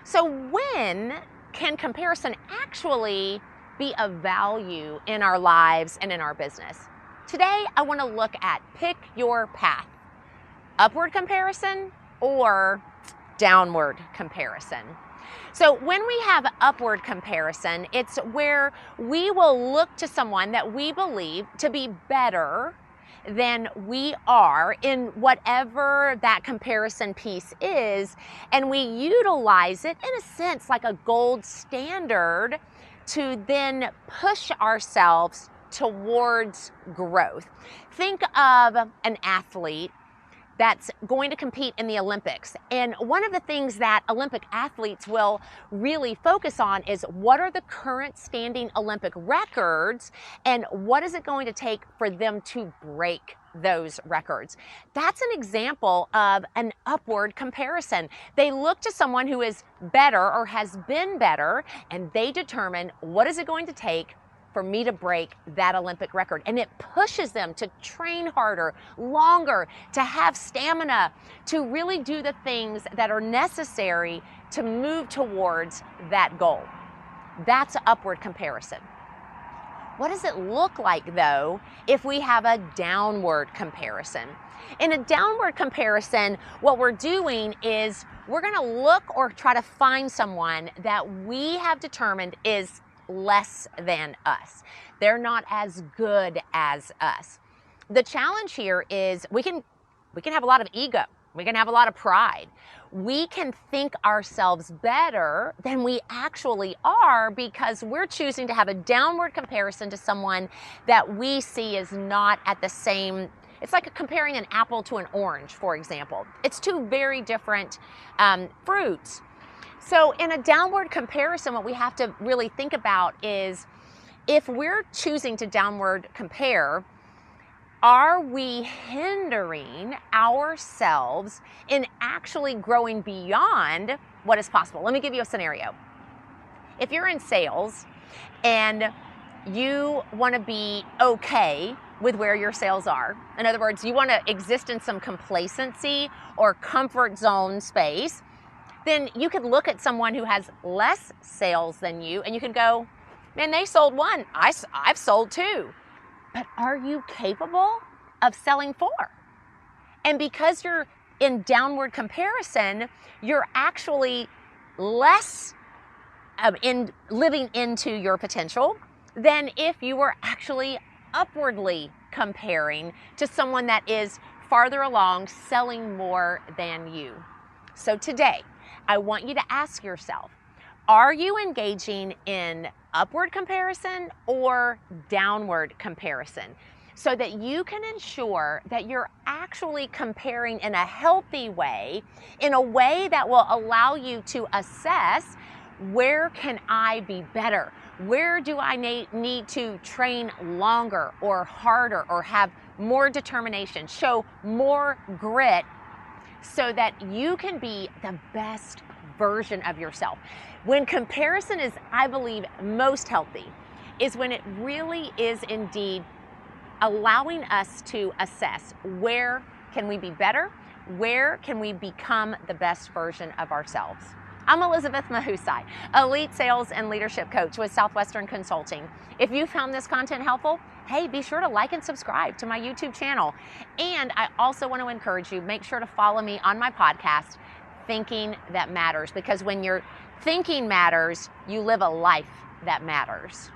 So when can comparison actually be of value in our lives and in our business? Today, I want to look at pick your path. Upward comparison or downward comparison. So when we have upward comparison, it's where we will look to someone that we believe to be better than we are in whatever that comparison piece is, and we utilize it in a sense like a gold standard to then push ourselves towards growth. Think of an athlete that's going to compete in the Olympics. And one of the things that Olympic athletes will really focus on is what are the current standing Olympic records and what is it going to take for them to break those records. That's an example of an upward comparison. They look to someone who is better or has been better, and they determine what is it going to take for me to break that Olympic record. And it pushes them to train harder, longer, to have stamina, to really do the things that are necessary to move towards that goal. That's upward comparison. What does it look like, though, if we have a downward comparison? In a downward comparison, what we're doing is we're gonna look or try to find someone that we have determined is less than us. They're not as good as us. The challenge here is we can have a lot of ego. We can have a lot of pride. We can think ourselves better than we actually are because we're choosing to have a downward comparison to someone that we see is not at the same. It's like comparing an apple to an orange, for example. It's two very different fruits. So in a downward comparison, what we have to really think about is if we're choosing to downward compare, are we hindering ourselves in actually growing beyond what is possible? Let me give you a scenario. If you're in sales and you want to be okay with where your sales are, in other words, you want to exist in some complacency or comfort zone space, then you could look at someone who has less sales than you and you can go, man, they sold one, I've sold two. But are you capable of selling four? And because you're in downward comparison, you're actually less in living into your potential than if you were actually upwardly comparing to someone that is farther along, selling more than you. So today, I want you to ask yourself, are you engaging in upward comparison or downward comparison? So that you can ensure that you're actually comparing in a healthy way, in a way that will allow you to assess, where can I be better? Where do I need to train longer or harder or have more determination, show more grit, so that you can be the best version of yourself. When comparison is, I believe, most healthy, is when it really is indeed allowing us to assess where can we be better, where can we become the best version of ourselves. I'm Elizabeth Mahusai, Elite Sales and Leadership Coach with Southwestern Consulting. If you found this content helpful, hey, be sure to like and subscribe to my YouTube channel. And I also want to encourage you, make sure to follow me on my podcast, Thinking That Matters, because when your thinking matters, you live a life that matters.